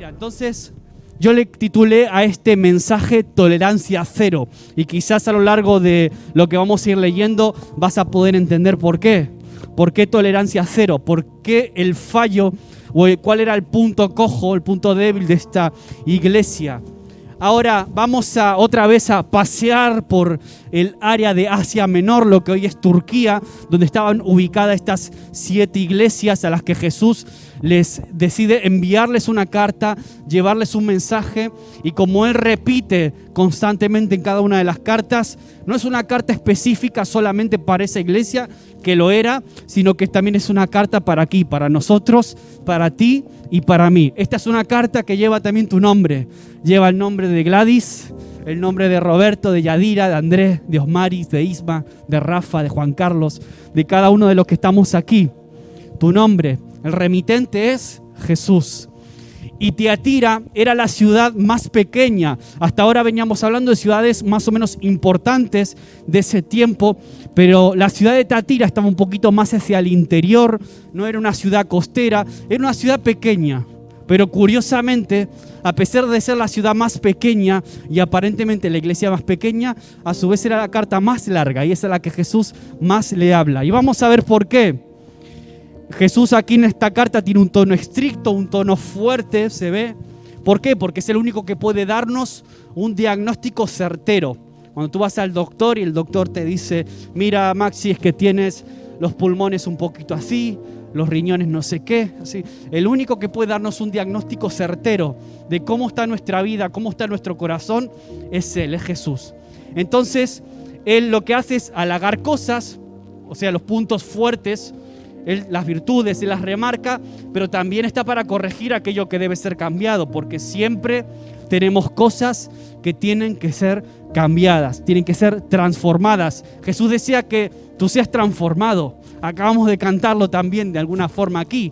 Tiatira. Entonces, yo le titulé a este mensaje Tolerancia Cero. Y quizás a lo largo de lo que vamos a ir leyendo vas a poder entender por qué. ¿Por qué tolerancia cero? ¿Por qué el fallo o cuál era el punto cojo, el punto débil de esta iglesia? Ahora vamos otra vez a pasear por el área de Asia Menor, lo que hoy es Turquía, donde estaban ubicadas estas 7 iglesias a las que Jesús les decide enviarles una carta, llevarles un mensaje, y como Él repite constantemente en cada una de las cartas, no es una carta específica solamente para esa iglesia, que lo era, sino que también es una carta para aquí, para nosotros, para ti y para mí. Esta es una carta que lleva también tu nombre, lleva el nombre de Gladys, el nombre de Roberto, de Yadira, de Andrés, de Osmaris, de Isma, de Rafa, de Juan Carlos, de cada uno de los que estamos aquí. Tu nombre, el remitente es Jesús. Y Tiatira era la ciudad más pequeña. Hasta ahora veníamos hablando de ciudades más o menos importantes de ese tiempo, pero la ciudad de Tiatira estaba un poquito más hacia el interior, no era una ciudad costera, era una ciudad pequeña. Pero curiosamente, a pesar de ser la ciudad más pequeña y aparentemente la iglesia más pequeña, a su vez era la carta más larga y esa es la que Jesús más le habla. Y vamos a ver por qué. Jesús aquí en esta carta tiene un tono estricto, un tono fuerte, se ve. ¿Por qué? Porque es el único que puede darnos un diagnóstico certero. Cuando tú vas al doctor y el doctor te dice, mira Maxi, es que tienes los pulmones un poquito así, los riñones no sé qué. Así. El único que puede darnos un diagnóstico certero de cómo está nuestra vida, cómo está nuestro corazón, es Él, es Jesús. Entonces, Él lo que hace es halagar cosas, o sea, los puntos fuertes, Él las virtudes, Él las remarca, pero también está para corregir aquello que debe ser cambiado, porque siempre tenemos cosas que tienen que ser cambiadas, tienen que ser transformadas. Jesús decía que tú seas transformado. Acabamos de cantarlo también de alguna forma aquí.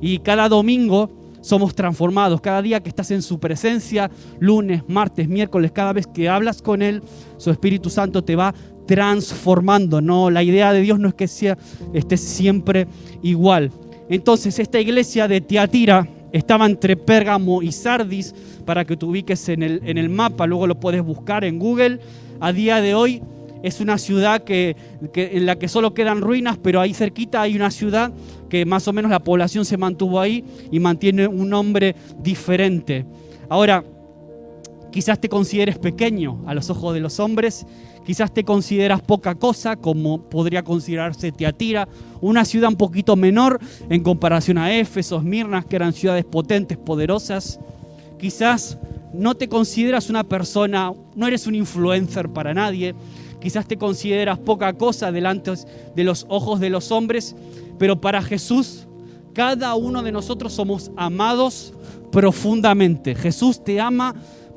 Y cada domingo somos transformados. Cada día que estás en su presencia, lunes, martes, miércoles, cada vez que hablas con Él, su Espíritu Santo te va transformando. No, la idea de Dios no es que esté siempre igual. Entonces, esta iglesia de Tiatira estaba entre Pérgamo y Sardis, para que te ubiques en el mapa, luego lo puedes buscar en Google. A día de hoy es una ciudad en la que solo quedan ruinas, pero ahí cerquita hay una ciudad que más o menos la población se mantuvo ahí y mantiene un nombre diferente. Ahora, quizás te consideres pequeño a los ojos de los hombres, quizás te consideras poca cosa, como podría considerarse Tiatira, una ciudad un poquito menor en comparación a Éfeso, Esmirna, que eran ciudades potentes, poderosas. Quizás no te consideras una persona, no eres un influencer para nadie, quizás te consideras poca cosa delante de los ojos de los hombres, pero para Jesús, cada uno de nosotros somos amados profundamente. Jesús te ama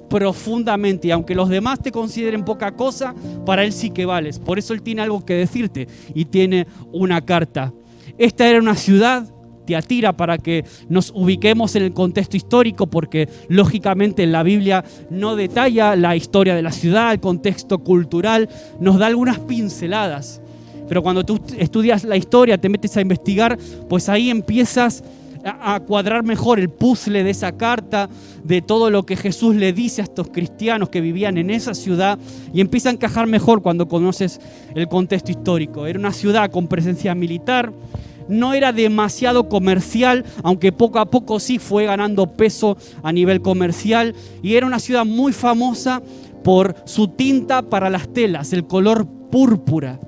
profundamente, y aunque los demás te consideren poca cosa, para Él sí que vales. Por eso Él tiene algo que decirte y tiene una carta. Esta era una ciudad, Tiatira, para que nos ubiquemos en el contexto histórico, porque lógicamente la Biblia no detalla la historia de la ciudad, el contexto cultural, nos da algunas pinceladas. Pero cuando tú estudias la historia, te metes a investigar, pues ahí empiezas a cuadrar mejor el puzzle de esa carta, de todo lo que Jesús le dice a estos cristianos que vivían en esa ciudad, y empieza a encajar mejor cuando conoces el contexto histórico. Era una ciudad con presencia militar, no era demasiado comercial, aunque poco a poco sí fue ganando peso a nivel comercial, y era una ciudad muy famosa por su tinta para las telas, el color púrpura.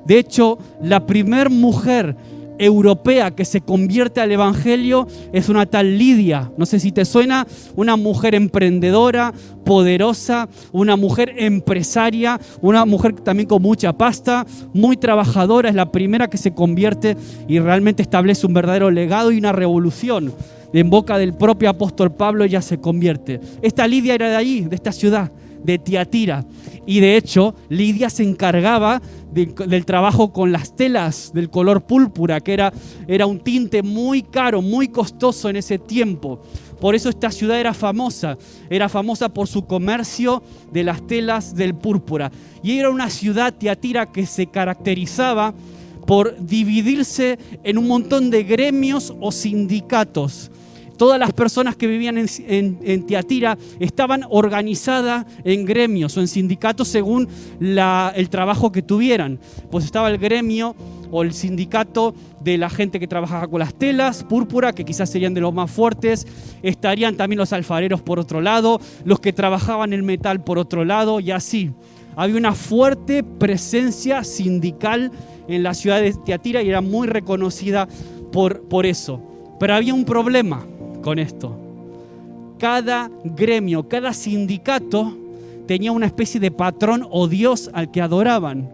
De hecho, la primer mujer europea que se convierte al evangelio es una tal Lidia. No sé si te suena, una mujer emprendedora, poderosa, una mujer empresaria, una mujer también con mucha pasta, muy trabajadora. Es la primera que se convierte y realmente establece un verdadero legado y una revolución. En boca del propio apóstol Pablo ella se convierte. Esta Lidia era de allí, de esta ciudad, de Tiatira. Y de hecho, Lidia se encargaba del trabajo con las telas del color púrpura, que era un tinte muy caro, muy costoso en ese tiempo. Por eso esta ciudad era famosa por su comercio de las telas del púrpura. Y era una ciudad, Tiatira, que se caracterizaba por dividirse en un montón de gremios o sindicatos. Todas las personas que vivían en Tiatira estaban organizadas en gremios o en sindicatos según el trabajo que tuvieran. Pues estaba el gremio o el sindicato de la gente que trabajaba con las telas púrpura, que quizás serían de los más fuertes. Estarían también los alfareros por otro lado, los que trabajaban el metal por otro lado, y así. Había una fuerte presencia sindical en la ciudad de Tiatira y era muy reconocida por eso. Pero había un problema con esto. Cada gremio, cada sindicato tenía una especie de patrón o dios al que adoraban.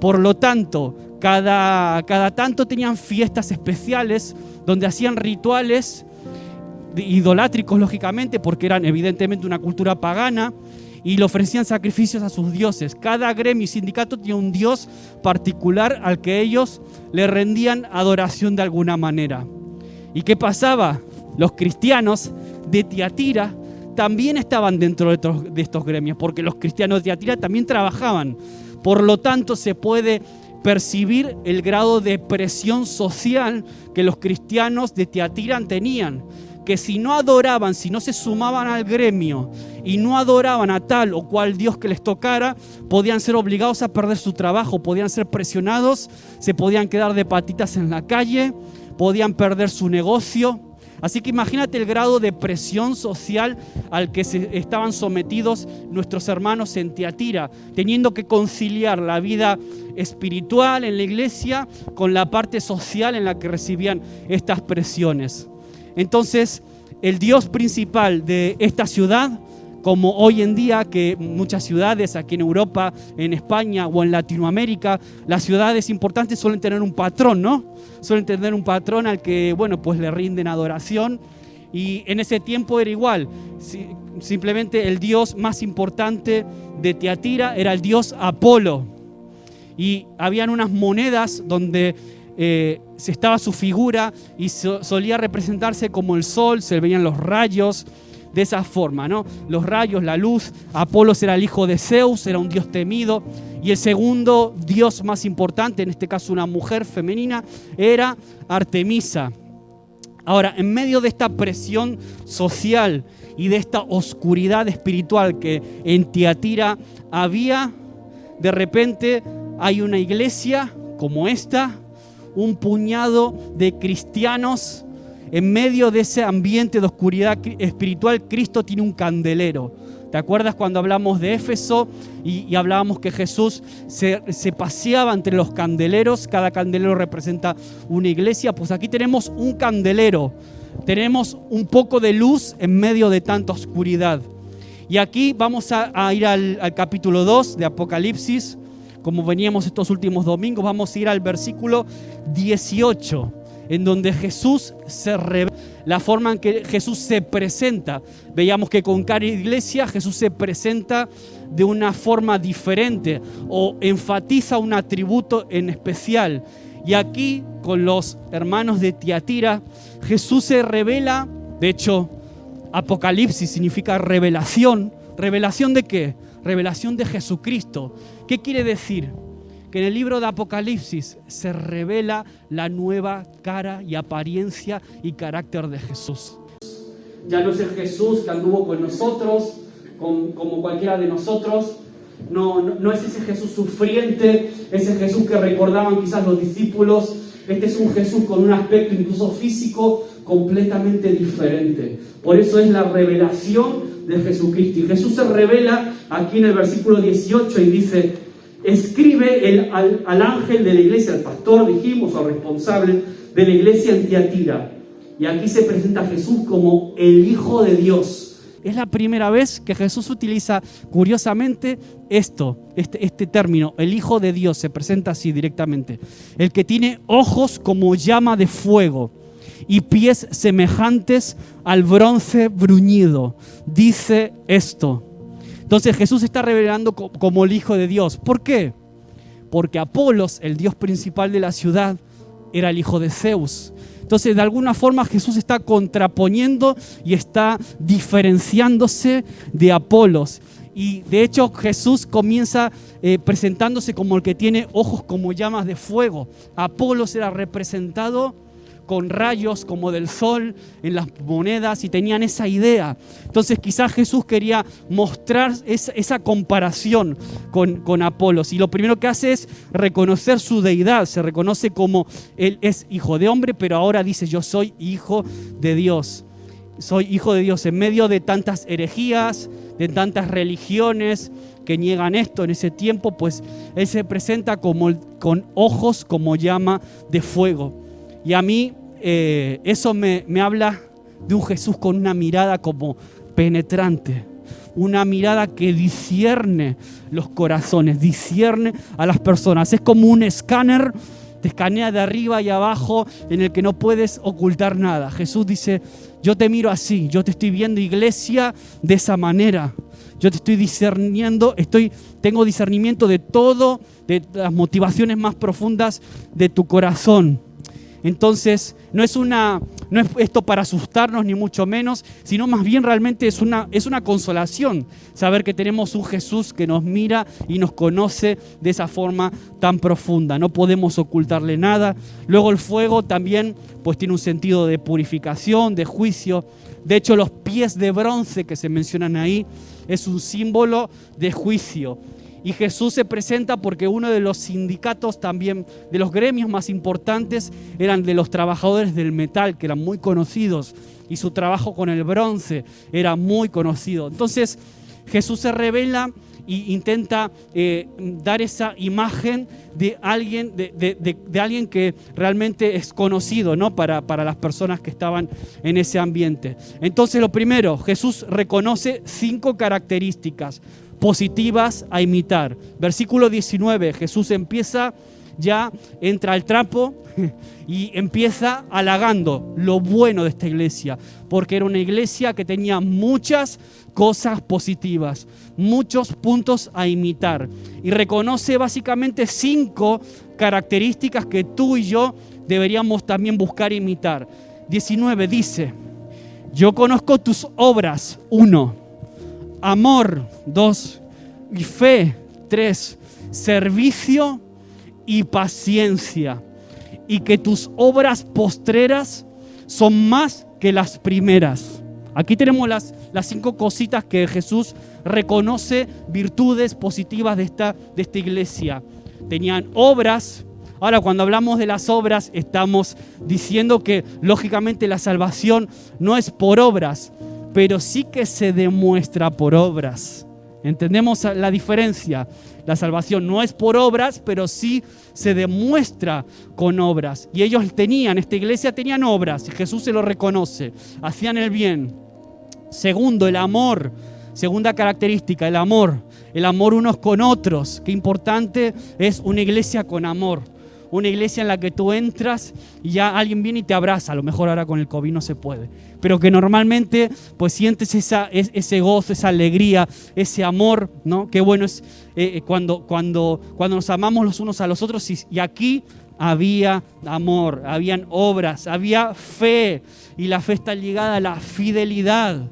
Por lo tanto, cada tanto tenían fiestas especiales donde hacían rituales idolátricos, lógicamente, porque eran evidentemente una cultura pagana, y le ofrecían sacrificios a sus dioses. Cada gremio y sindicato tenía un dios particular al que ellos le rendían adoración de alguna manera. ¿Y qué pasaba? Los cristianos de Tiatira también estaban dentro de estos gremios, porque los cristianos de Tiatira también trabajaban. Por lo tanto, se puede percibir el grado de presión social que los cristianos de Tiatira tenían. Que si no adoraban, si no se sumaban al gremio y no adoraban a tal o cual Dios que les tocara, podían ser obligados a perder su trabajo, podían ser presionados, se podían quedar de patitas en la calle, podían perder su negocio. Así que imagínate el grado de presión social al que se estaban sometidos nuestros hermanos en Tiatira, teniendo que conciliar la vida espiritual en la iglesia con la parte social en la que recibían estas presiones. Entonces, el Dios principal de esta ciudad, como hoy en día que muchas ciudades aquí en Europa, en España o en Latinoamérica, las ciudades importantes suelen tener un patrón, ¿no? Suelen tener un patrón al que, bueno, pues le rinden adoración. Y en ese tiempo era igual. Simplemente el dios más importante de Tiatira era el dios Apolo. Y habían unas monedas donde se estaba su figura y solía representarse como el sol, se veían los rayos de esa forma, ¿no? Los rayos, la luz. Apolos era el hijo de Zeus, era un dios temido. Y el segundo dios más importante, en este caso una mujer femenina, era Artemisa. Ahora, en medio de esta presión social y de esta oscuridad espiritual que en Tiatira había, de repente hay una iglesia como esta, un puñado de cristianos. En medio de ese ambiente de oscuridad espiritual, Cristo tiene un candelero. ¿Te acuerdas cuando hablamos de Éfeso y hablábamos que Jesús se paseaba entre los candeleros? Cada candelero representa una iglesia. Pues aquí tenemos un candelero. Tenemos un poco de luz en medio de tanta oscuridad. Y aquí vamos a ir al capítulo 2 de Apocalipsis. Como veníamos estos últimos domingos, vamos a ir al versículo 18, en donde Jesús se revela, la forma en que Jesús se presenta. Veíamos que con cada iglesia Jesús se presenta de una forma diferente o enfatiza un atributo en especial. Y aquí, con los hermanos de Tiatira, Jesús se revela. De hecho, Apocalipsis significa revelación. ¿Revelación de qué? Revelación de Jesucristo. ¿Qué quiere decir? Que en el libro de Apocalipsis se revela la nueva cara y apariencia y carácter de Jesús. Ya no es el Jesús que anduvo con nosotros, como cualquiera de nosotros. No es ese Jesús sufriente, ese Jesús que recordaban quizás los discípulos. Este es un Jesús con un aspecto incluso físico completamente diferente. Por eso es la revelación de Jesucristo. Y Jesús se revela aquí en el versículo 18 y dice: escribe al ángel de la iglesia, al pastor, dijimos, o al responsable de la iglesia en Tiatira. Y aquí se presenta a Jesús como el Hijo de Dios. Es la primera vez que Jesús utiliza, curiosamente, este término, el Hijo de Dios, se presenta así directamente. El que tiene ojos como llama de fuego y pies semejantes al bronce bruñido. Dice esto. Entonces Jesús se está revelando como el Hijo de Dios. ¿Por qué? Porque Apolos, el dios principal de la ciudad, era el hijo de Zeus. Entonces, de alguna forma, Jesús está contraponiendo y está diferenciándose de Apolos. Y de hecho, Jesús comienza presentándose como el que tiene ojos como llamas de fuego. Apolos era representado con rayos como del sol en las monedas y tenían esa idea. Entonces quizás Jesús quería mostrar esa comparación con Apolos. Y lo primero que hace es reconocer su deidad. Se reconoce como él es hijo de hombre, pero ahora dice: yo soy hijo de Dios. Soy hijo de Dios en medio de tantas herejías, de tantas religiones que niegan esto en ese tiempo, pues Él se presenta con ojos como llama de fuego. Y a mí eso me habla de un Jesús con una mirada como penetrante, una mirada que discierne los corazones, discierne a las personas. Es como un escáner, te escanea de arriba y abajo, en el que no puedes ocultar nada. Jesús dice: yo te miro así, yo te estoy viendo, iglesia, de esa manera. Yo te estoy discerniendo, tengo discernimiento de todo, de las motivaciones más profundas de tu corazón. Entonces, no es esto para asustarnos ni mucho menos, sino más bien realmente es una consolación saber que tenemos un Jesús que nos mira y nos conoce de esa forma tan profunda. No podemos ocultarle nada. Luego el fuego también pues tiene un sentido de purificación, de juicio. De hecho, los pies de bronce que se mencionan ahí es un símbolo de juicio. Y Jesús se presenta porque uno de los sindicatos también, de los gremios más importantes, eran de los trabajadores del metal, que eran muy conocidos, y su trabajo con el bronce era muy conocido. Entonces Jesús se revela e intenta dar esa imagen de alguien, de alguien que realmente es conocido, ¿no? para las personas que estaban en ese ambiente. Entonces, lo primero, Jesús reconoce 5 características positivas a imitar. Versículo 19, Jesús entra al trapo y empieza halagando lo bueno de esta iglesia, porque era una iglesia que tenía muchas cosas positivas, muchos puntos a imitar, y reconoce básicamente 5 características que tú y yo deberíamos también buscar imitar. 19 dice: yo conozco tus obras, 1, amor, 2, y fe, 3, servicio y paciencia, y que tus obras postreras son más que las primeras. Aquí tenemos las 5 cositas que Jesús reconoce, virtudes positivas de esta iglesia. Tenían obras. Ahora, cuando hablamos de las obras, estamos diciendo que lógicamente la salvación no es por obras, pero sí que se demuestra por obras. ¿Entendemos la diferencia? La salvación no es por obras, pero sí se demuestra con obras. Y ellos esta iglesia tenían obras, y Jesús se lo reconoce. Hacían el bien. Segundo, el amor. Segunda característica, el amor. El amor unos con otros. Qué importante es una iglesia con amor. Una iglesia en la que tú entras y ya alguien viene y te abraza. A lo mejor ahora con el COVID no se puede, pero que normalmente pues sientes ese gozo, esa alegría, ese amor, ¿no? Qué bueno es cuando nos amamos los unos a los otros. Y aquí había amor, habían obras, había fe, y la fe está ligada a la fidelidad.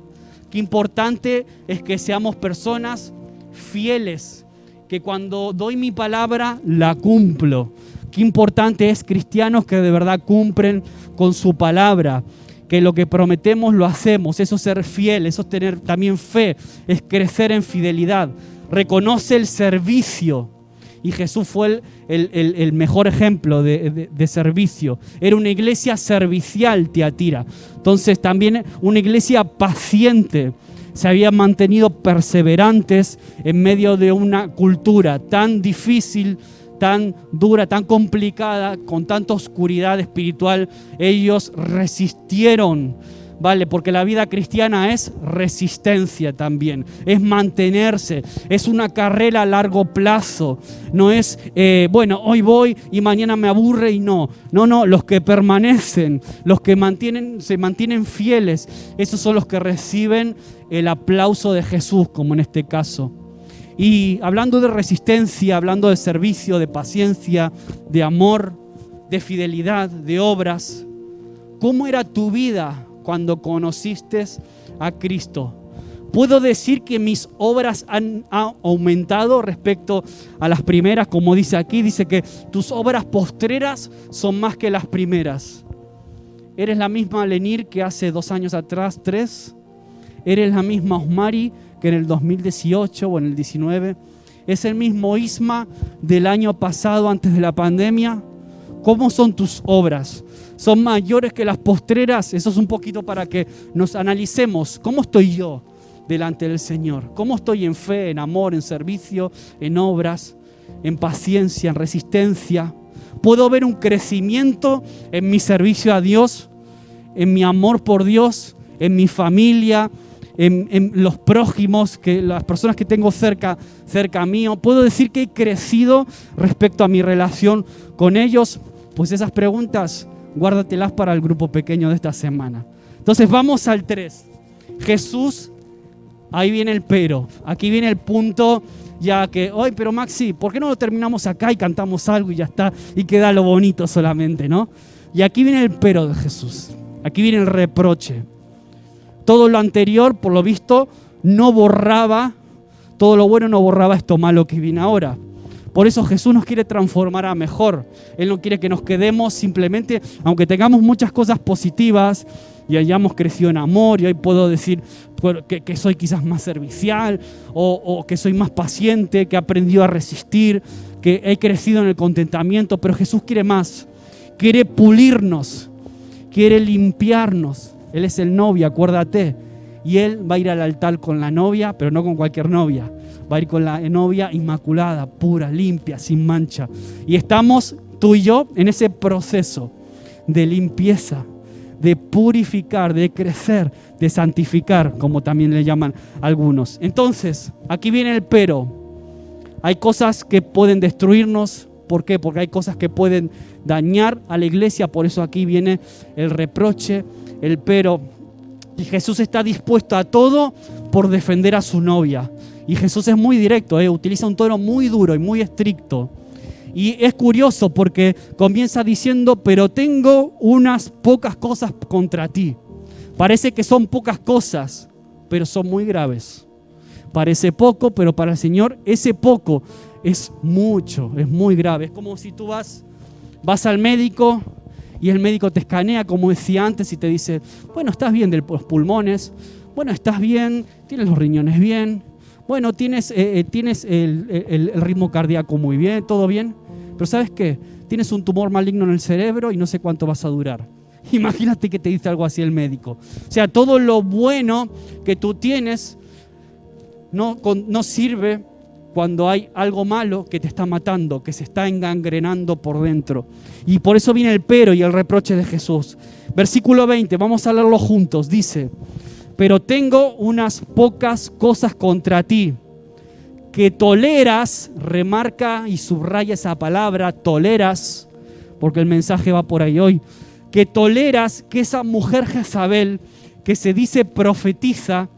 Qué importante es que seamos personas fieles, que cuando doy mi palabra la cumplo. Qué importante es cristianos que de verdad cumplen con su palabra, que lo que prometemos lo hacemos. Eso es ser fiel, eso es tener también fe, es crecer en fidelidad. Reconoce el servicio, y Jesús fue el mejor ejemplo de servicio. Era una iglesia servicial, Tiatira. Entonces también una iglesia paciente. Se habían mantenido perseverantes en medio de una cultura tan difícil, tan dura, tan complicada, con tanta oscuridad espiritual. Ellos resistieron, ¿vale? Porque la vida cristiana es resistencia también, es mantenerse, es una carrera a largo plazo. No es, hoy voy y mañana me aburre y no. No, los que permanecen, los que se mantienen fieles, esos son los que reciben el aplauso de Jesús, como en este caso. Y hablando de resistencia, hablando de servicio, de paciencia, de amor, de fidelidad, de obras, ¿cómo era tu vida cuando conociste a Cristo? ¿Puedo decir que mis obras han aumentado respecto a las primeras? Como dice aquí, dice que tus obras postreras son más que las primeras. ¿Eres la misma Lenir que hace 2 años atrás, 3? ¿Eres la misma Osmari que en el 2018 o en el 19? ¿Es el mismo Isma del año pasado antes de la pandemia? ¿Cómo son tus obras? ¿Son mayores que las postreras? Eso es un poquito para que nos analicemos. ¿Cómo estoy yo delante del Señor? ¿Cómo estoy en fe, en amor, en servicio, en obras, en paciencia, en resistencia? ¿Puedo ver un crecimiento en mi servicio a Dios, en mi amor por Dios, en mi familia, en los prójimos, que las personas que tengo cerca mío? ¿Puedo decir que he crecido respecto a mi relación con ellos? Pues esas preguntas, guárdatelas para el grupo pequeño de esta semana. Entonces vamos al 3. Jesús, ahí viene el pero. Aquí viene el punto ya que, oye, pero Maxi, ¿por qué no lo terminamos acá y cantamos algo y ya está? Y queda lo bonito solamente, ¿no? Y aquí viene el pero de Jesús. Aquí viene el reproche. Todo lo anterior, por lo visto, no borraba, todo lo bueno no borraba esto malo que viene ahora. Por eso Jesús nos quiere transformar a mejor. Él no quiere que nos quedemos simplemente, aunque tengamos muchas cosas positivas y hayamos crecido en amor, y hoy puedo decir que soy quizás más servicial, o que soy más paciente, que he aprendido a resistir, que he crecido en el contentamiento, pero Jesús quiere más. Quiere pulirnos, quiere limpiarnos. Él es el novio, acuérdate. Y Él va a ir al altar con la novia, pero no con cualquier novia. Va a ir con la novia inmaculada, pura, limpia, sin mancha. Y estamos tú y yo en ese proceso de limpieza, de purificar, de crecer, de santificar, como también le llaman algunos. Entonces, aquí viene el pero. Hay cosas que pueden destruirnos. ¿Por qué? Porque hay cosas que pueden dañar a la iglesia. Por eso aquí viene el reproche, el pero. Y Jesús está dispuesto a todo por defender a su novia. Y Jesús es muy directo, utiliza un tono muy duro y muy estricto. Y es curioso porque comienza diciendo, pero tengo unas pocas cosas contra ti. Parece que son pocas cosas, pero son muy graves. Parece poco, pero para el Señor ese poco es mucho, es muy grave. Es como si tú vas al médico y el médico te escanea, como decía antes, y te dice, bueno, estás bien de los pulmones, bueno, estás bien, tienes los riñones bien, bueno, tienes el ritmo cardíaco muy bien, todo bien, pero ¿sabes qué? Tienes un tumor maligno en el cerebro y no sé cuánto vas a durar. Imagínate que te dice algo así el médico. O sea, todo lo bueno que tú tienes no sirve cuando hay algo malo que te está matando, que se está engangrenando por dentro. Y por eso viene el pero y el reproche de Jesús. Versículo 20, vamos a leerlo juntos. Dice, pero tengo unas pocas cosas contra ti, que toleras, remarca y subraya esa palabra, toleras, porque el mensaje va por ahí hoy, que toleras que esa mujer Jezabel, que se dice profetiza,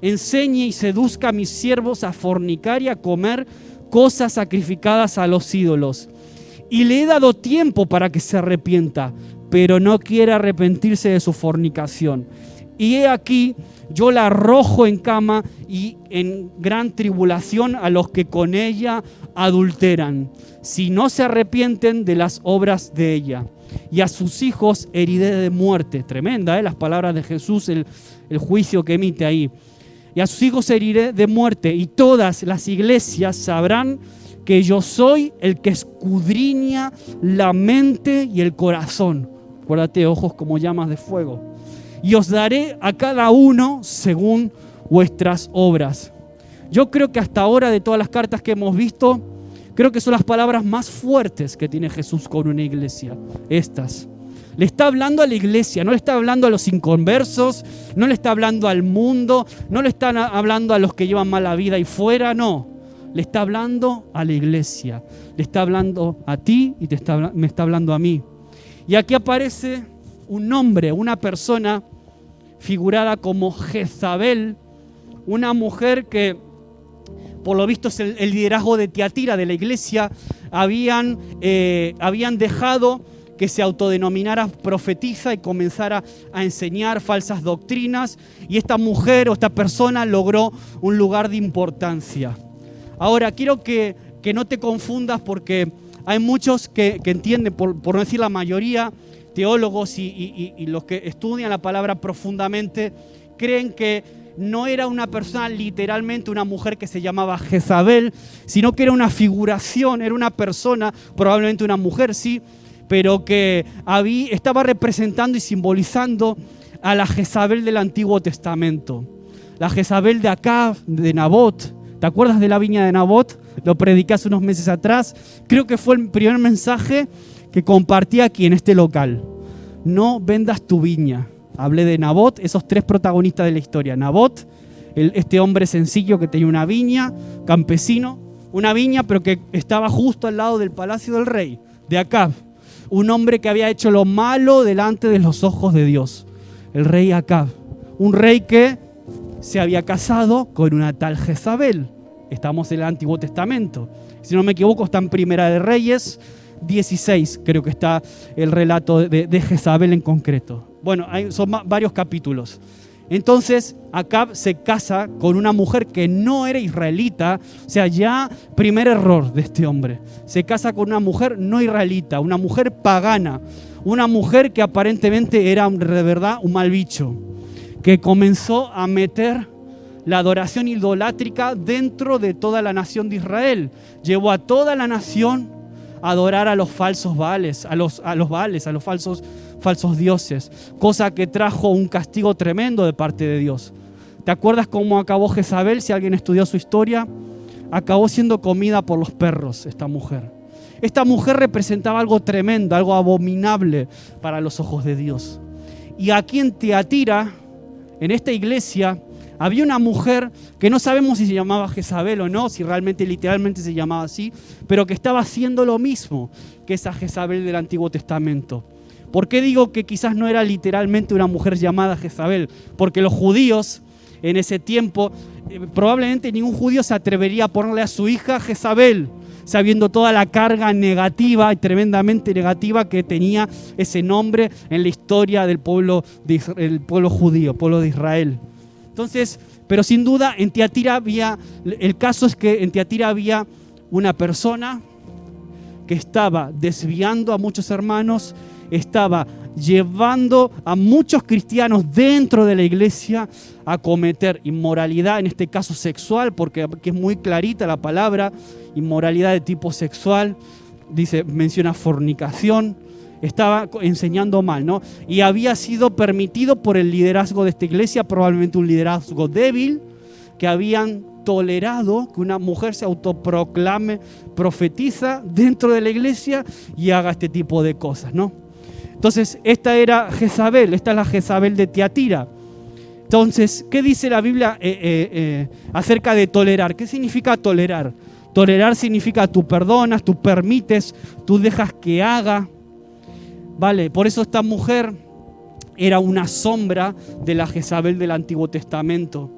enseñe y seduzca a mis siervos a fornicar y a comer cosas sacrificadas a los ídolos. Y le he dado tiempo para que se arrepienta, pero no quiere arrepentirse de su fornicación. Y he aquí, yo la arrojo en cama y en gran tribulación a los que con ella adulteran, si no se arrepienten de las obras de ella. Y a sus hijos heriré de muerte. Tremenda, las palabras de Jesús, el juicio que emite ahí. Y a sus hijos heriré de muerte, y todas las iglesias sabrán que yo soy el que escudriña la mente y el corazón. Acuérdate, ojos como llamas de fuego. Y os daré a cada uno según vuestras obras. Yo creo que hasta ahora, de todas las cartas que hemos visto, creo que son las palabras más fuertes que tiene Jesús con una iglesia. Estas. Le está hablando a la iglesia, no le está hablando a los inconversos, no le está hablando al mundo, no le está hablando a los que llevan mala vida y fuera, no. Le está hablando a la iglesia, le está hablando a ti y me está hablando a mí. Y aquí aparece un nombre, una persona figurada como Jezabel, una mujer que por lo visto es el liderazgo de Tiatira, de la iglesia. Habían dejado que se autodenominara profetisa y comenzara a enseñar falsas doctrinas, y esta mujer o esta persona logró un lugar de importancia. Ahora, quiero que no te confundas, porque hay muchos que entienden, por no decir la mayoría, teólogos y los que estudian la palabra profundamente creen que no era una persona, literalmente una mujer que se llamaba Jezabel, sino que era una figuración, era una persona, probablemente una mujer, sí, pero que estaba representando y simbolizando a la Jezabel del Antiguo Testamento. La Jezabel de Acab, de Nabot. ¿Te acuerdas de la viña de Nabot? Lo prediqué hace unos meses atrás. Creo que fue el primer mensaje que compartí aquí en este local. No vendas tu viña. Hablé de Nabot, esos 3 protagonistas de la historia. Nabot, este hombre sencillo que tenía una viña, campesino, una viña pero que estaba justo al lado del palacio del rey, de Acab. Un hombre que había hecho lo malo delante de los ojos de Dios. El rey Acab. Un rey que se había casado con una tal Jezabel. Estamos en el Antiguo Testamento. Si no me equivoco, está en Primera de Reyes 16, creo que está el relato de Jezabel en concreto. Bueno, son varios capítulos. Entonces, Acab se casa con una mujer que no era israelita. O sea, ya primer error de este hombre. Se casa con una mujer no israelita, una mujer pagana. Una mujer que aparentemente era de verdad un mal bicho. Que comenzó a meter la adoración idolátrica dentro de toda la nación de Israel. Llevó a toda la nación a adorar a los falsos baales, a los falsos dioses, cosa que trajo un castigo tremendo de parte de Dios. ¿Te acuerdas cómo acabó Jezabel? Si alguien estudió su historia, acabó siendo comida por los perros esta mujer. Esta mujer representaba algo tremendo, algo abominable para los ojos de Dios. Y aquí en Tiatira, en esta iglesia, había una mujer que no sabemos si se llamaba Jezabel o no, si realmente literalmente se llamaba así, pero que estaba haciendo lo mismo que esa Jezabel del Antiguo Testamento. ¿Por qué digo que quizás no era literalmente una mujer llamada Jezabel? Porque los judíos en ese tiempo, probablemente ningún judío se atrevería a ponerle a su hija Jezabel, sabiendo toda la carga negativa y tremendamente negativa que tenía ese nombre en la historia del pueblo judío, pueblo de Israel. Entonces, pero sin duda en Tiatira el caso es que en Tiatira había una persona que estaba desviando a muchos hermanos, estaba llevando a muchos cristianos dentro de la iglesia a cometer inmoralidad, en este caso sexual, porque aquí es muy clarita la palabra, inmoralidad de tipo sexual, menciona fornicación. Estaba enseñando mal, ¿no? Y había sido permitido por el liderazgo de esta iglesia, probablemente un liderazgo débil, que habían tolerado que una mujer se autoproclame profetiza dentro de la iglesia y haga este tipo de cosas, ¿no? Entonces, esta era Jezabel, esta es la Jezabel de Tiatira. Entonces, ¿qué dice la Biblia acerca de tolerar? ¿Qué significa tolerar? Tolerar significa tú perdonas, tú permites, tú dejas que haga. Vale, por eso esta mujer era una sombra de la Jezabel del Antiguo Testamento.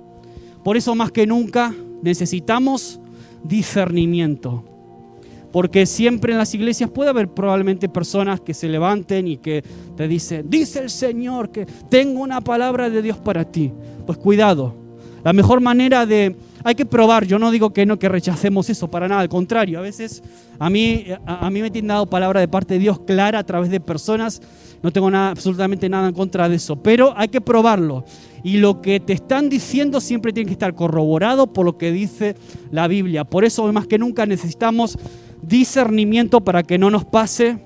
Por eso más que nunca necesitamos discernimiento. Porque siempre en las iglesias puede haber probablemente personas que se levanten y que te dicen, dice el Señor que tengo una palabra de Dios para ti. Pues cuidado, la mejor manera hay que probar, yo no digo que rechacemos eso, para nada, al contrario, a veces a mí me tienen dado palabra de parte de Dios clara a través de personas, no tengo absolutamente nada en contra de eso, pero hay que probarlo. Y lo que te están diciendo siempre tiene que estar corroborado por lo que dice la Biblia. Por eso más que nunca necesitamos discernimiento para que no nos pase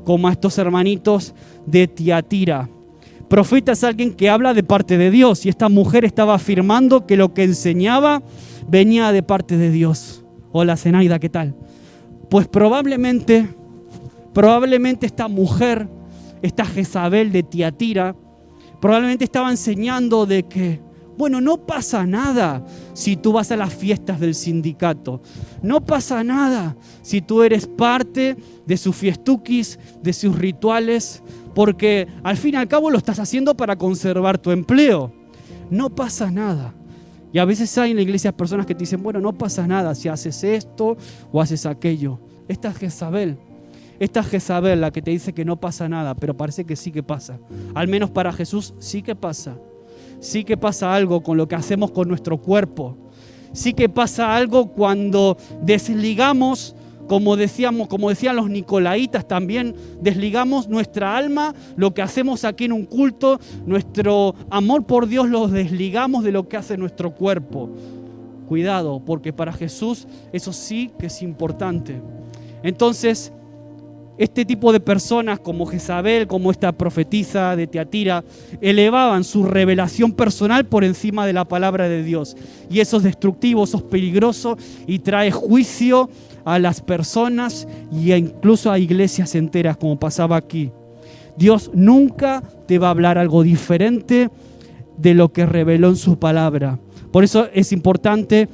como a estos hermanitos de Tiatira. Profeta es alguien que habla de parte de Dios y esta mujer estaba afirmando que lo que enseñaba venía de parte de Dios. Hola Zenaida, ¿qué tal? Pues probablemente esta mujer, esta Jezabel de Tiatira, probablemente estaba enseñando de que, bueno, no pasa nada si tú vas a las fiestas del sindicato. No pasa nada si tú eres parte de sus fiestuquis, de sus rituales, porque al fin y al cabo lo estás haciendo para conservar tu empleo. No pasa nada. Y a veces hay en la iglesia personas que te dicen, bueno, no pasa nada si haces esto o haces aquello. Esta es Jezabel. Esta es Jezabel la que te dice que no pasa nada, pero parece que sí que pasa. Al menos para Jesús sí que pasa. Sí que pasa algo con lo que hacemos con nuestro cuerpo. Sí que pasa algo cuando desligamos como decían los nicolaitas también, desligamos nuestra alma, lo que hacemos aquí en un culto, nuestro amor por Dios lo desligamos de lo que hace nuestro cuerpo. Cuidado, porque para Jesús eso sí que es importante. Entonces, este tipo de personas como Jezabel, como esta profetisa de Tiatira, elevaban su revelación personal por encima de la palabra de Dios. Y eso es destructivo, eso es peligroso y trae juicio a las personas e incluso a iglesias enteras, como pasaba aquí. Dios nunca te va a hablar algo diferente de lo que reveló en su palabra. Por eso es importante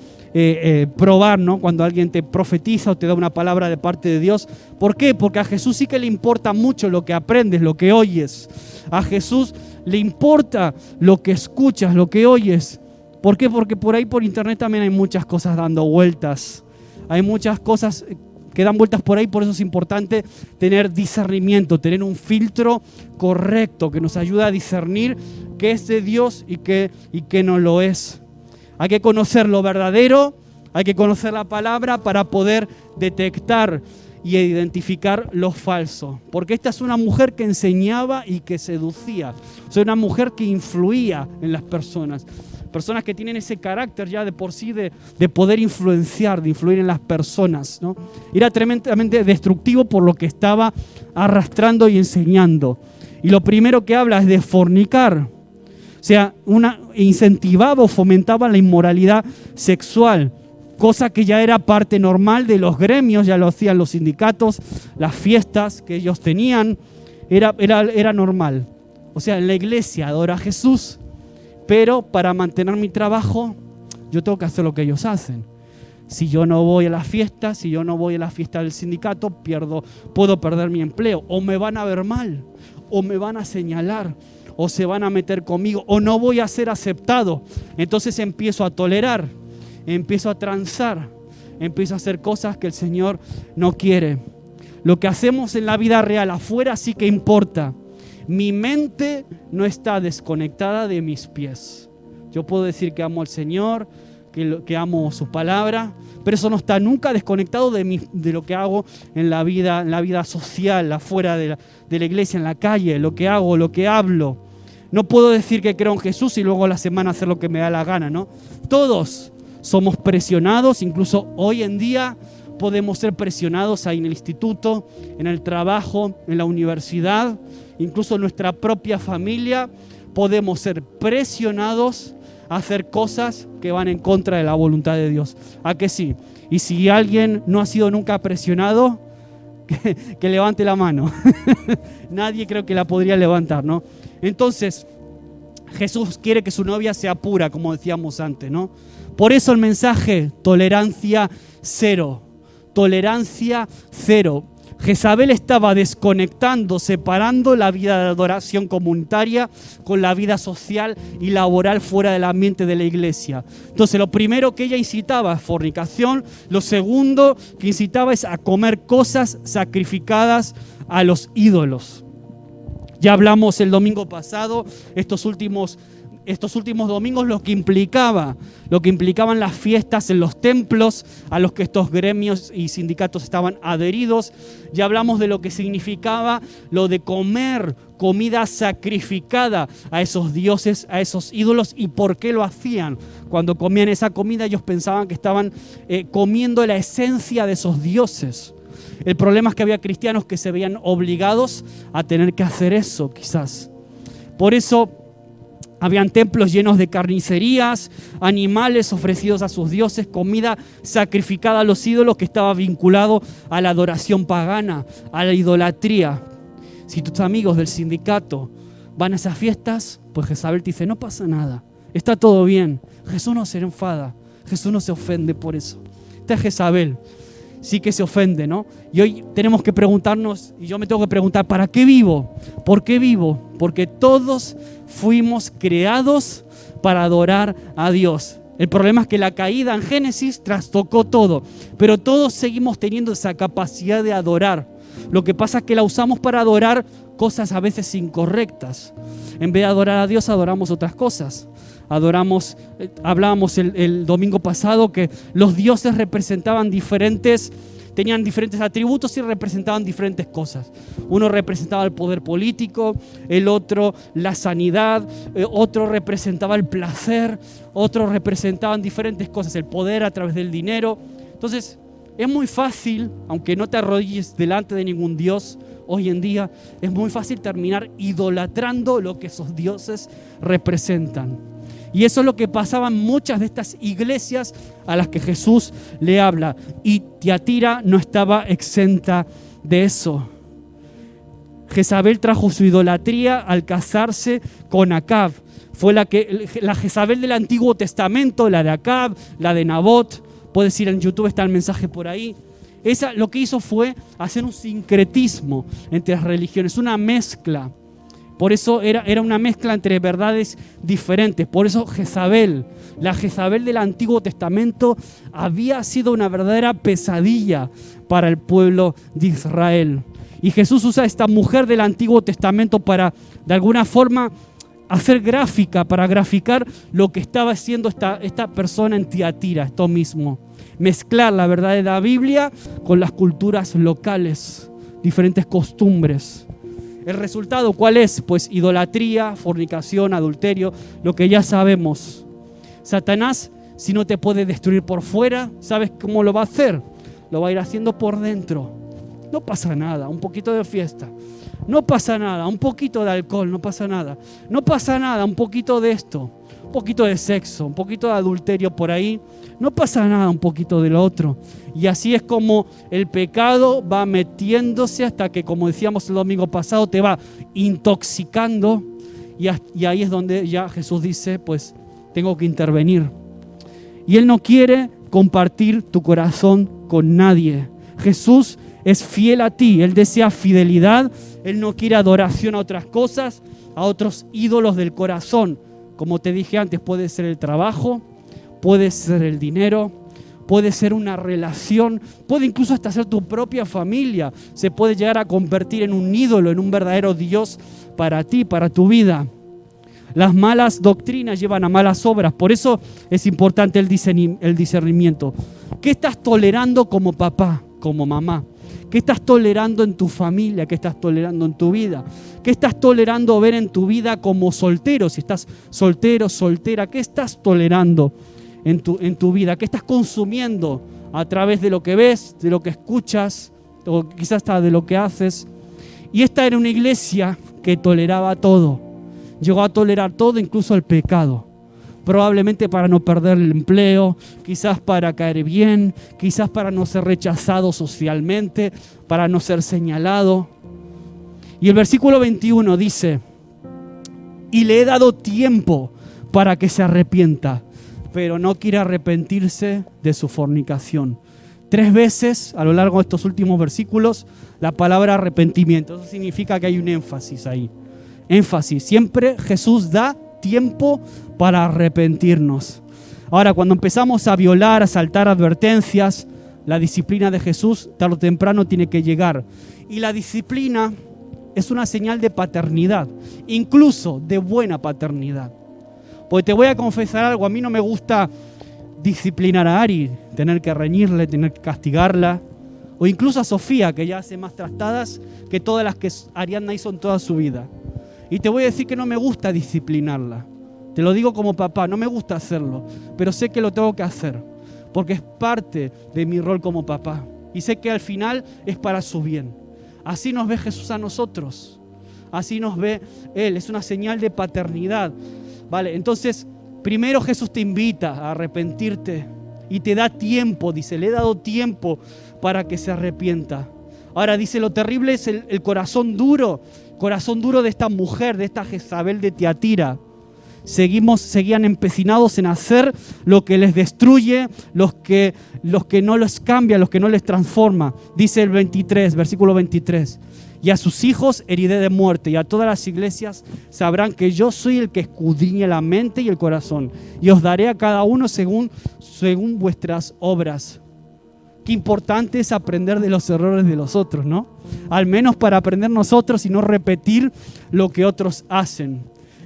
probar, ¿no? Cuando alguien te profetiza o te da una palabra de parte de Dios. ¿Por qué? Porque a Jesús sí que le importa mucho lo que aprendes, lo que oyes. A Jesús le importa lo que escuchas, lo que oyes. ¿Por qué? Porque por ahí por internet también hay muchas cosas dando vueltas. Hay muchas cosas que dan vueltas por ahí, por eso es importante tener discernimiento, tener un filtro correcto que nos ayuda a discernir qué es de Dios y qué no lo es. Hay que conocer lo verdadero, hay que conocer la palabra para poder detectar y identificar lo falso. Porque esta es una mujer que enseñaba y que seducía. O sea, una mujer que influía en las personas. Personas que tienen ese carácter ya de por sí de poder influenciar, de influir en las personas, ¿no? Era tremendamente destructivo por lo que estaba arrastrando y enseñando. Y lo primero que habla es de fornicar. O sea, incentivaba o fomentaba la inmoralidad sexual, cosa que ya era parte normal de los gremios, ya lo hacían los sindicatos, las fiestas que ellos tenían, era normal. O sea, en la iglesia adora a Jesús, pero para mantener mi trabajo, yo tengo que hacer lo que ellos hacen. Si yo no voy a las fiestas, si yo no voy a la fiesta del sindicato, puedo perder mi empleo, o me van a ver mal, o me van a señalar, o se van a meter conmigo, o no voy a ser aceptado. Entonces empiezo a tolerar, empiezo a transar, empiezo a hacer cosas que el Señor no quiere. Lo que hacemos en la vida real afuera sí que importa. Mi mente no está desconectada de mis pies. Yo puedo decir que amo al Señor, que amo su palabra, pero eso no está nunca desconectado de lo que hago en la vida social, afuera de la iglesia, en la calle, lo que hago, lo que hablo. No puedo decir que creo en Jesús y luego a la semana hacer lo que me da la gana, ¿no? Todos somos presionados, incluso hoy en día podemos ser presionados ahí en el instituto, en el trabajo, en la universidad, incluso en nuestra propia familia, podemos ser presionados a hacer cosas que van en contra de la voluntad de Dios. ¿A que sí? Y si alguien no ha sido nunca presionado, que levante la mano. Nadie creo que la podría levantar, ¿no? Entonces, Jesús quiere que su novia sea pura, como decíamos antes, ¿no? Por eso el mensaje, tolerancia cero. Tolerancia cero. Jezabel estaba desconectando, separando la vida de adoración comunitaria con la vida social y laboral fuera del ambiente de la iglesia. Entonces, lo primero que ella incitaba es fornicación. Lo segundo que incitaba es a comer cosas sacrificadas a los ídolos. Ya hablamos el domingo pasado, estos últimos domingos, lo que implicaban las fiestas en los templos a los que estos gremios y sindicatos estaban adheridos. Ya hablamos de lo que significaba lo de comer comida sacrificada a esos dioses, a esos ídolos, y por qué lo hacían. Cuando comían esa comida ellos pensaban que estaban comiendo la esencia de esos dioses. El problema es que había cristianos que se veían obligados a tener que hacer eso, quizás. Por eso habían templos llenos de carnicerías, animales ofrecidos a sus dioses, comida sacrificada a los ídolos que estaba vinculado a la adoración pagana, a la idolatría. Si tus amigos del sindicato van a esas fiestas, pues Jezabel te dice, no pasa nada, está todo bien. Jesús no se enfada, Jesús no se ofende por eso. Esta es Jezabel. Sí que se ofende, ¿no? Y hoy tenemos que preguntarnos, y yo me tengo que preguntar, ¿para qué vivo? ¿Por qué vivo? Porque todos fuimos creados para adorar a Dios. El problema es que la caída en Génesis trastocó todo, pero todos seguimos teniendo esa capacidad de adorar. Lo que pasa es que la usamos para adorar cosas a veces incorrectas. En vez de adorar a Dios, adoramos otras cosas. Hablábamos el domingo pasado que los dioses representaban diferentes tenían diferentes atributos y representaban diferentes cosas. Uno representaba el poder político, el otro la sanidad, otro representaba el placer, otros representaban diferentes cosas, el poder a través del dinero. Entonces, es muy fácil, aunque no te arrodilles delante de ningún dios, hoy en día es muy fácil terminar idolatrando lo que esos dioses representan. Y eso es lo que pasaba en muchas de estas iglesias a las que Jesús le habla. Y Tiatira no estaba exenta de eso. Jezabel trajo su idolatría al casarse con Acab. Fue la Jezabel del Antiguo Testamento, la de Acab, la de Nabot. Puedes ir en YouTube, está el mensaje por ahí. Esa lo que hizo fue hacer un sincretismo entre las religiones, una mezcla. Por eso era una mezcla entre verdades diferentes. Por eso Jezabel, la Jezabel del Antiguo Testamento, había sido una verdadera pesadilla para el pueblo de Israel. Y Jesús usa a esta mujer del Antiguo Testamento para, de alguna forma, hacer gráfica, para graficar lo que estaba haciendo esta persona en Tiatira, esto mismo. Mezclar la verdad de la Biblia con las culturas locales, diferentes costumbres. ¿El resultado cuál es? Pues idolatría, fornicación, adulterio, lo que ya sabemos. Satanás, si no te puede destruir por fuera, ¿sabes cómo lo va a hacer? Lo va a ir haciendo por dentro. No pasa nada, un poquito de fiesta. No pasa nada, un poquito de alcohol, no pasa nada. No pasa nada, un poquito de esto. Un poquito de sexo, un poquito de adulterio por ahí. No pasa nada, un poquito de lo otro. Y así es como el pecado va metiéndose hasta que, como decíamos el domingo pasado, te va intoxicando. Y ahí es donde ya Jesús dice, pues tengo que intervenir. Y Él no quiere compartir tu corazón con nadie. Jesús es fiel a ti. Él desea fidelidad. Él no quiere adoración a otras cosas, a otros ídolos del corazón. Como te dije antes, puede ser el trabajo, puede ser el dinero, puede ser una relación, puede incluso hasta ser tu propia familia. Se puede llegar a convertir en un ídolo, en un verdadero Dios para ti, para tu vida. Las malas doctrinas llevan a malas obras. Por eso es importante el discernimiento. ¿Qué estás tolerando como papá, como mamá? ¿Qué estás tolerando en tu familia? ¿Qué estás tolerando en tu vida? ¿Qué estás tolerando ver en tu vida como soltero? Si estás soltero, soltera, ¿qué estás tolerando en tu vida? ¿Qué estás consumiendo a través de lo que ves, de lo que escuchas, o quizás hasta de lo que haces? Y esta era una iglesia que toleraba todo. Llegó a tolerar todo, incluso el pecado. Probablemente para no perder el empleo, quizás para caer bien, quizás para no ser rechazado socialmente, para no ser señalado. Y el versículo 21 dice, y le he dado tiempo para que se arrepienta, pero no quiere arrepentirse de su fornicación. 3 veces a lo largo de estos últimos versículos la palabra arrepentimiento. Eso significa que hay un énfasis ahí. Énfasis. Siempre Jesús da tiempo para arrepentirnos. Ahora, cuando empezamos a violar, a saltar advertencias, la disciplina de Jesús tarde o temprano tiene que llegar. Y la disciplina es una señal de paternidad, incluso de buena paternidad. Porque te voy a confesar algo, a mí no me gusta disciplinar a Ari, tener que reñirle, tener que castigarla, o incluso a Sofía, que ya hace más trastadas que todas las que Ariadna hizo en toda su vida. Y te voy a decir que no me gusta disciplinarla. Te lo digo como papá, no me gusta hacerlo, pero sé que lo tengo que hacer, porque es parte de mi rol como papá. Y sé que al final es para su bien. Así nos ve Jesús a nosotros. Así nos ve Él. Es una señal de paternidad. Vale, entonces, primero Jesús te invita a arrepentirte y te da tiempo, dice, le he dado tiempo para que se arrepienta. Ahora dice, lo terrible es el corazón duro de esta mujer, de esta Jezabel de Tiatira. Seguían empecinados en hacer lo que les destruye, los que no los cambia, los que no les transforma. Dice el 23, versículo 23. Y a sus hijos heriré de muerte, y a todas las iglesias sabrán que yo soy el que escudriña la mente y el corazón, y os daré a cada uno según vuestras obras. Qué importante es aprender de los errores de los otros, ¿no? Al menos para aprender nosotros y no repetir lo que otros hacen.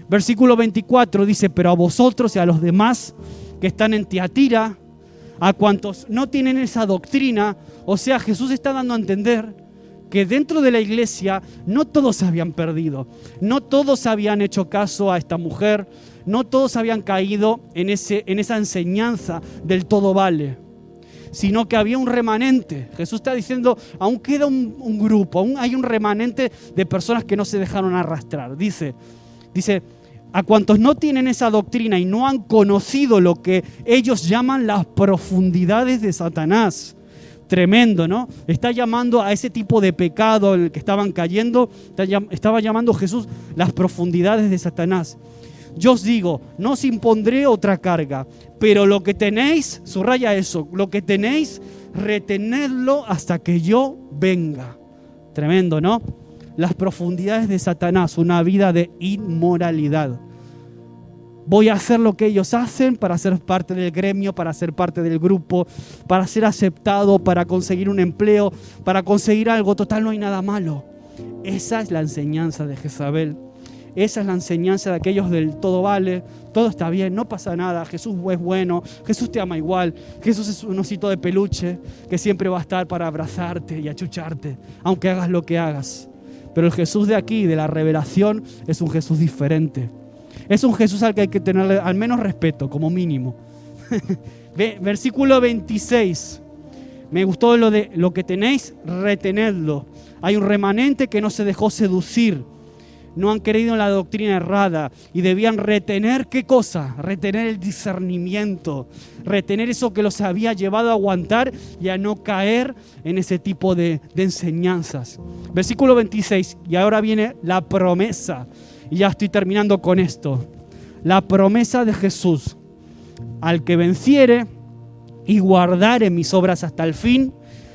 Versículo 24 dice, pero a vosotros y a los demás que están en Tiatira, A cuantos no tienen esa doctrina, o sea, Jesús está dando a entender que dentro de la iglesia no todos se habían perdido, no todos habían hecho caso a esta mujer, no todos habían caído en esa enseñanza del todo vale, sino que había un remanente. Jesús está diciendo, aún queda un grupo, aún hay un remanente de personas que no se dejaron arrastrar. Dice, a cuantos no tienen esa doctrina y no han conocido lo que ellos llaman las profundidades de Satanás. Tremendo, ¿no? Está llamando a ese tipo de pecado en el que estaban cayendo, estaba llamando Jesús las profundidades de Satanás. Yo os digo, no os impondré otra carga, pero lo que tenéis, subraya eso, lo que tenéis, retenedlo hasta que yo venga. Tremendo, ¿no? Las profundidades de Satanás, una vida de inmoralidad. Voy a hacer lo que ellos hacen para ser parte del gremio, para ser parte del grupo, para ser aceptado, para conseguir un empleo, para conseguir algo. Total, no hay nada malo. Esa es la enseñanza de Jezabel. Esa es la enseñanza de aquellos del todo vale, todo está bien, no pasa nada, Jesús es bueno, Jesús te ama igual, Jesús es un osito de peluche que siempre va a estar para abrazarte y achucharte, aunque hagas lo que hagas. Pero el Jesús de aquí, de la revelación, es un Jesús diferente. Es un Jesús al que hay que tenerle al menos respeto, como mínimo. Versículo 26. Me gustó lo de lo que tenéis, retenedlo. Hay un remanente que no se dejó seducir. No han creído en la doctrina errada y debían retener, ¿qué cosa? Retener el discernimiento, retener eso que los había llevado a aguantar y a no caer en ese tipo de enseñanzas. Versículo 26, y ahora viene la promesa, y ya estoy terminando con esto. La promesa de Jesús: al que venciere y guardare mis obras hasta el fin,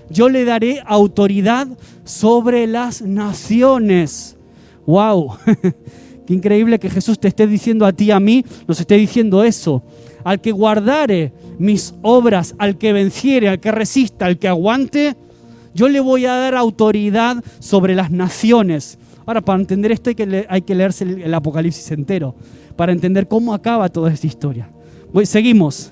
yo le daré autoridad sobre las naciones. ¡Wow! Qué increíble que Jesús te esté diciendo a ti y a mí, nos esté diciendo eso. Al que guardare mis obras, al que venciere, al que resista, al que aguante, yo le voy a dar autoridad sobre las naciones. Ahora, para entender esto hay que leerse el Apocalipsis entero, para entender cómo acaba toda esta historia. Seguimos.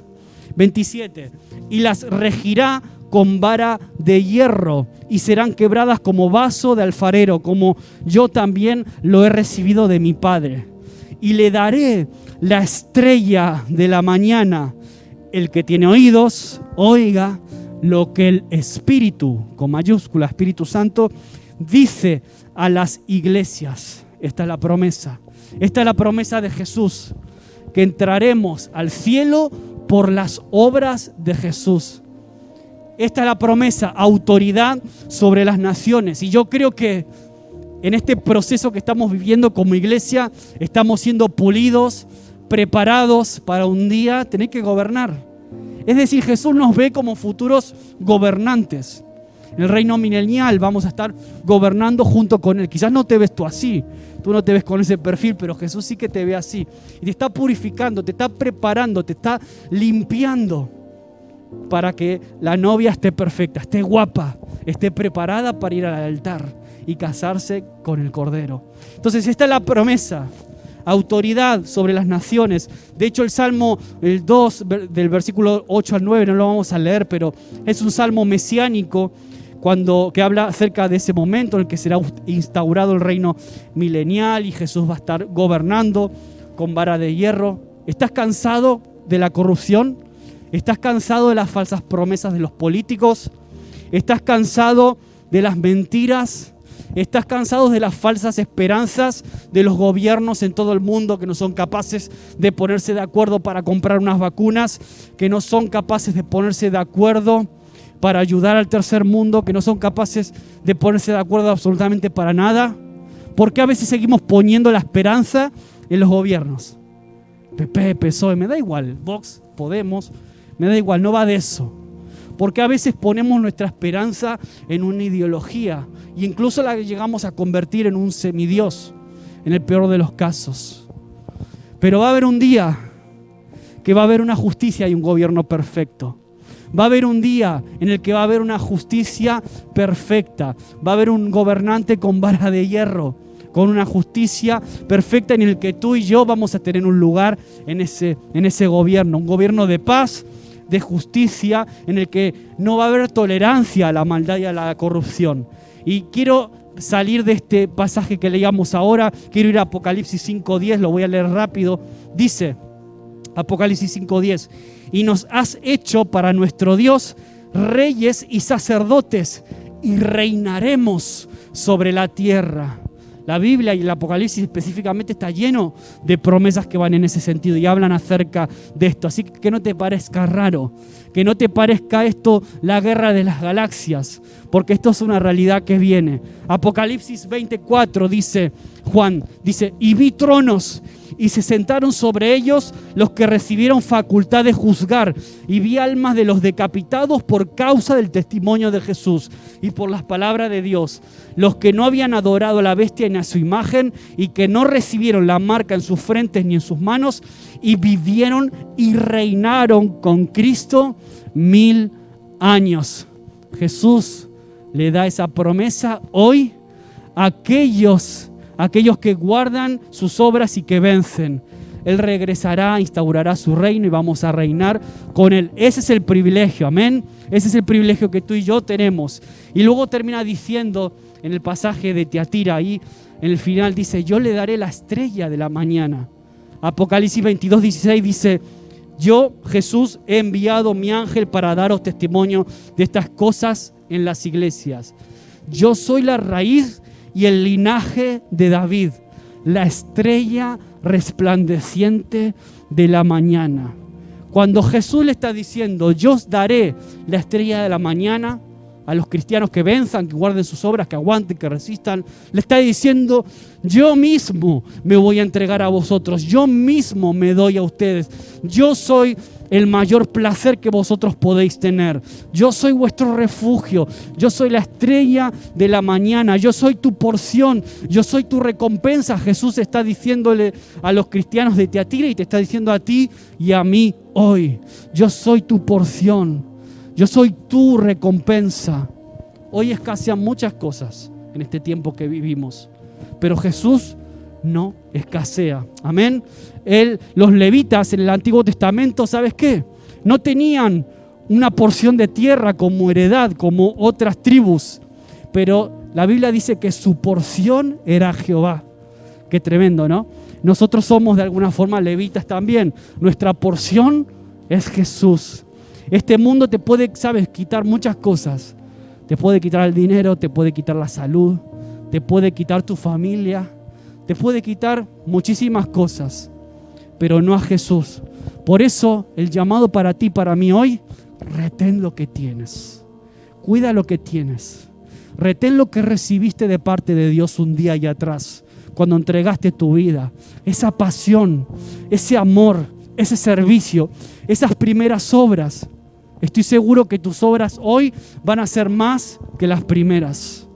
27. Y las regirá con vara de hierro y serán quebradas como vaso de alfarero, como yo también lo he recibido de mi Padre. Y le daré la estrella de la mañana. El que tiene oídos, oiga lo que el Espíritu, con mayúscula, Espíritu Santo, dice a las iglesias. Esta es la promesa. Esta es la promesa de Jesús, que entraremos al cielo por las obras de Jesús. Esta es la promesa, autoridad sobre las naciones. Y yo creo que en este proceso que estamos viviendo como iglesia, estamos siendo pulidos, preparados para un día tener que gobernar. Es decir, Jesús nos ve como futuros gobernantes. En el reino milenial vamos a estar gobernando junto con Él. Quizás no te ves tú así, tú no te ves con ese perfil, pero Jesús sí que te ve así. Y te está purificando, te está preparando, te está limpiando para que la novia esté perfecta, esté guapa, esté preparada para ir al altar y casarse con el Cordero. Entonces esta es la promesa, autoridad sobre las naciones. De hecho el Salmo, el 2 del versículo 8 al 9, no lo vamos a leer, pero es un salmo mesiánico que habla acerca de ese momento en el que será instaurado el reino milenial y Jesús va a estar gobernando con vara de hierro. ¿Estás cansado de la corrupción? ¿Estás cansado de las falsas promesas de los políticos? ¿Estás cansado de las mentiras? ¿Estás cansado de las falsas esperanzas de los gobiernos en todo el mundo que no son capaces de ponerse de acuerdo para comprar unas vacunas, que no son capaces de ponerse de acuerdo para ayudar al tercer mundo, que no son capaces de ponerse de acuerdo absolutamente para nada? ¿Por qué a veces seguimos poniendo la esperanza en los gobiernos? PP, PSOE, me da igual, Vox, Podemos, me da igual, no va de eso. Porque a veces ponemos nuestra esperanza en una ideología e incluso la llegamos a convertir en un semidios, en el peor de los casos. Pero va a haber un día que va a haber una justicia y un gobierno perfecto. Va a haber un día en el que va a haber una justicia perfecta. Va a haber un gobernante con vara de hierro, con una justicia perfecta en el que tú y yo vamos a tener un lugar en ese gobierno. Un gobierno de paz, de justicia en el que no va a haber tolerancia a la maldad y a la corrupción. Y quiero salir de este pasaje que leíamos ahora, quiero ir a Apocalipsis 5:10, lo voy a leer rápido. Dice Apocalipsis 5:10: y nos has hecho para nuestro Dios reyes y sacerdotes, y reinaremos sobre la tierra. La Biblia y el Apocalipsis específicamente está lleno de promesas que van en ese sentido y hablan acerca de esto. Así que no te parezca raro, que no te parezca esto la guerra de las galaxias, porque esto es una realidad que viene. Apocalipsis 24 dice Juan, dice: y vi tronos, y se sentaron sobre ellos los que recibieron facultad de juzgar, y vi almas de los decapitados por causa del testimonio de Jesús y por las palabras de Dios, los que no habían adorado a la bestia ni a su imagen, y que no recibieron la marca en sus frentes ni en sus manos, y vivieron y reinaron con Cristo 1000 años. Jesús le da esa promesa hoy a aquellos que guardan sus obras y que vencen. Él regresará, instaurará su reino y vamos a reinar con Él. Ese es el privilegio, amén. Ese es el privilegio que tú y yo tenemos. Y luego termina diciendo en el pasaje de Tiatira, ahí en el final dice: yo le daré la estrella de la mañana. Apocalipsis 22:16 dice: yo, Jesús, he enviado mi ángel para daros testimonio de estas cosas en las iglesias. Yo soy la raíz y el linaje de David, la estrella resplandeciente de la mañana. Cuando Jesús le está diciendo: yo os daré la estrella de la mañana, a los cristianos que venzan, que guarden sus obras, que aguanten, que resistan, le está diciendo: yo mismo me voy a entregar a vosotros, yo mismo me doy a ustedes, yo soy el mayor placer que vosotros podéis tener, yo soy vuestro refugio, yo soy la estrella de la mañana, yo soy tu porción, yo soy tu recompensa. Jesús está diciéndole a los cristianos de Tiatira y te está diciendo a ti y a mí hoy: yo soy tu porción, yo soy tu recompensa. Hoy escasean muchas cosas en este tiempo que vivimos, pero Jesús no escasea. Amén. Los levitas en el Antiguo Testamento, ¿sabes qué? No tenían una porción de tierra como heredad, como otras tribus, pero la Biblia dice que su porción era Jehová. Qué tremendo, ¿no? Nosotros somos de alguna forma levitas también. Nuestra porción es Jesús. Este mundo te puede, ¿sabes?, quitar muchas cosas. Te puede quitar el dinero, te puede quitar la salud, te puede quitar tu familia, te puede quitar muchísimas cosas, pero no a Jesús. Por eso el llamado para ti, para mí hoy: retén lo que tienes, cuida lo que tienes, retén lo que recibiste de parte de Dios un día allá atrás, cuando entregaste tu vida, esa pasión, ese amor, ese servicio, esas primeras obras. Estoy seguro que tus obras hoy van a ser más que las primeras.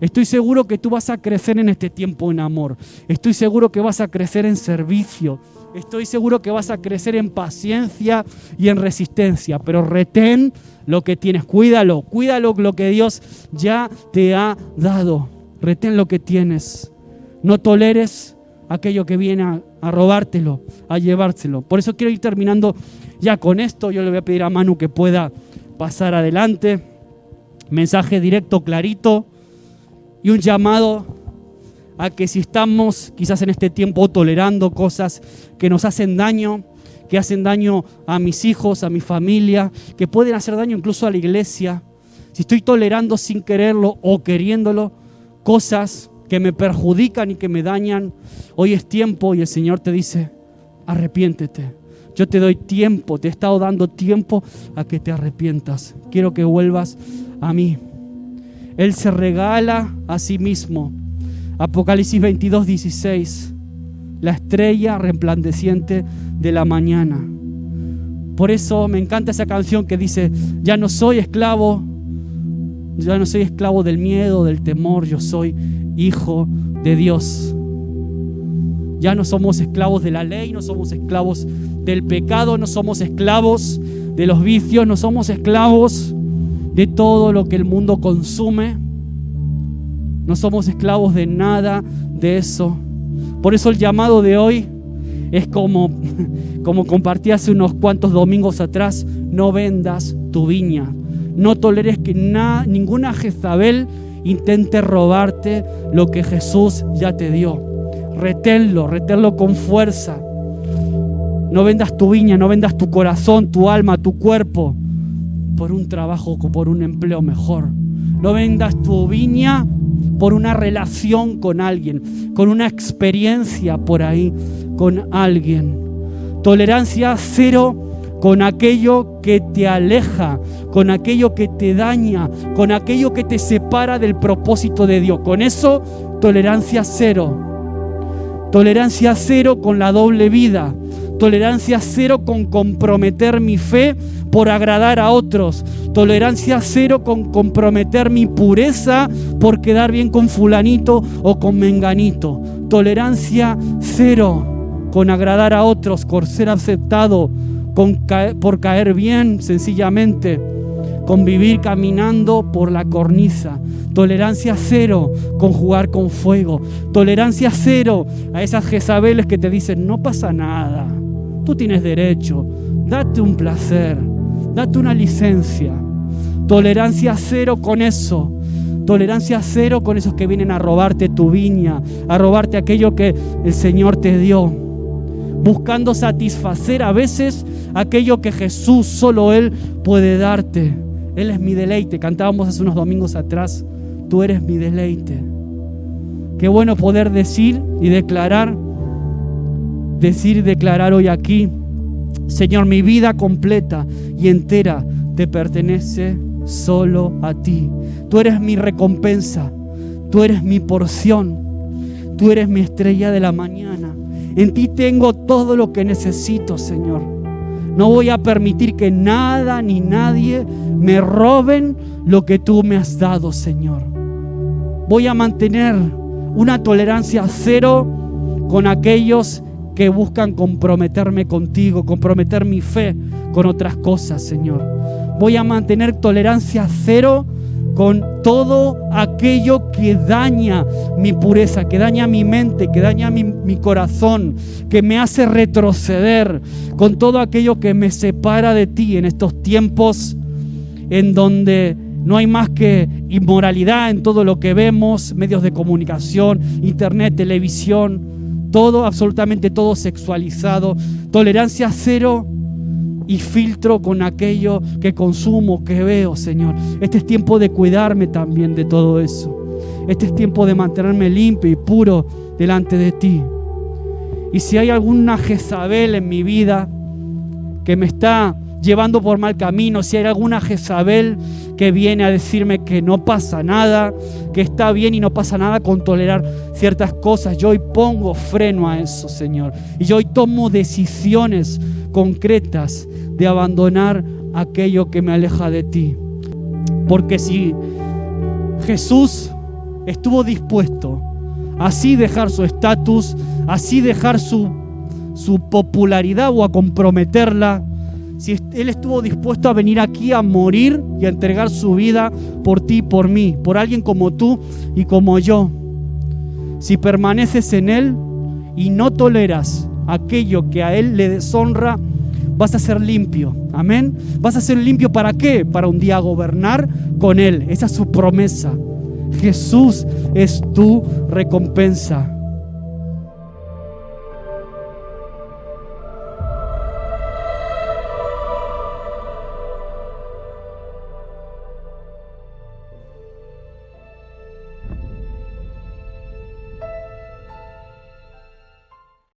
Estoy seguro que tú vas a crecer en este tiempo en amor. Estoy seguro que vas a crecer en servicio. Estoy seguro que vas a crecer en paciencia y en resistencia. Pero retén lo que tienes. Cuídalo lo que Dios ya te ha dado. Retén lo que tienes. No toleres aquello que viene a robártelo, a llevárselo. Por eso quiero ir terminando ya con esto. Yo le voy a pedir a Manu que pueda pasar adelante. Mensaje directo, clarito. Y un llamado a que si estamos quizás en este tiempo tolerando cosas que nos hacen daño, que hacen daño a mis hijos, a mi familia, que pueden hacer daño incluso a la iglesia, si estoy tolerando sin quererlo o queriéndolo cosas que me perjudican y que me dañan, hoy es tiempo y el Señor te dice: arrepiéntete. Yo te doy tiempo, te he estado dando tiempo a que te arrepientas. Quiero que vuelvas a mí. Él se regala a sí mismo. Apocalipsis 22:16. La estrella resplandeciente de la mañana. Por eso me encanta esa canción que dice: ya no soy esclavo del miedo, del temor, yo soy hijo de Dios. Ya no somos esclavos de la ley, no somos esclavos del pecado, no somos esclavos de los vicios, no somos esclavos de todo lo que el mundo consume. No somos esclavos de nada de eso. Por eso el llamado de hoy Es como compartí hace unos cuantos domingos atrás, no vendas tu viña. No toleres que ninguna Jezabel intente robarte lo que Jesús ya te dio. Reténlo con fuerza. No vendas tu viña, no vendas tu corazón, tu alma, tu cuerpo por un trabajo o por un empleo mejor. No vendas tu viña por una relación con alguien, con una experiencia por ahí con alguien. Tolerancia cero con aquello que te aleja, con aquello que te daña, con aquello que te separa del propósito de Dios. Con eso, tolerancia cero. Tolerancia cero con la doble vida. Tolerancia cero con comprometer mi fe por agradar a otros. Tolerancia cero con comprometer mi pureza por quedar bien con fulanito o con menganito. Tolerancia cero con agradar a otros, por ser aceptado, por caer bien sencillamente, con vivir caminando por la cornisa. Tolerancia cero con jugar con fuego. Tolerancia cero a esas Jezabeles que te dicen no pasa nada, tú tienes derecho, date un placer, date una licencia. Tolerancia cero con eso. Tolerancia cero con esos que vienen a robarte tu viña, a robarte aquello que el Señor te dio, buscando satisfacer a veces aquello que Jesús, solo Él puede darte. Él es mi deleite. Cantábamos hace unos domingos atrás, tú eres mi deleite. Qué bueno poder decir y declarar hoy aquí, Señor, mi vida completa y entera te pertenece solo a ti. Tú eres mi recompensa, tú eres mi porción, tú eres mi estrella de la mañana. En ti tengo todo lo que necesito, Señor. No voy a permitir que nada ni nadie me roben lo que tú me has dado, Señor. Voy a mantener una tolerancia cero con aquellos que buscan comprometerme contigo, comprometer mi fe con otras cosas, Señor. Voy a mantener tolerancia cero con todo aquello que daña mi pureza, que daña mi mente, que daña mi corazón, que me hace retroceder, con todo aquello que me separa de ti en estos tiempos en donde no hay más que inmoralidad en todo lo que vemos, medios de comunicación, internet, televisión, todo, absolutamente todo sexualizado. Tolerancia cero y filtro con aquello que consumo, que veo, Señor. Este es tiempo de cuidarme también de todo eso. Este es tiempo de mantenerme limpio y puro delante de ti. Y si hay alguna Jezabel en mi vida que me está llevando por mal camino, si hay alguna Jezabel que viene a decirme que no pasa nada, que está bien y no pasa nada con tolerar ciertas cosas, yo hoy pongo freno a eso, Señor. Y yo hoy tomo decisiones concretas de abandonar aquello que me aleja de ti. Porque si Jesús estuvo dispuesto así dejar su estatus, así dejar su popularidad o a comprometerla, si Él estuvo dispuesto a venir aquí a morir y a entregar su vida por ti y por mí, por alguien como tú y como yo, si permaneces en Él y no toleras aquello que a Él le deshonra, vas a ser limpio. Amén. ¿Vas a ser limpio para qué? Para un día gobernar con Él. Esa es su promesa. Jesús es tu recompensa.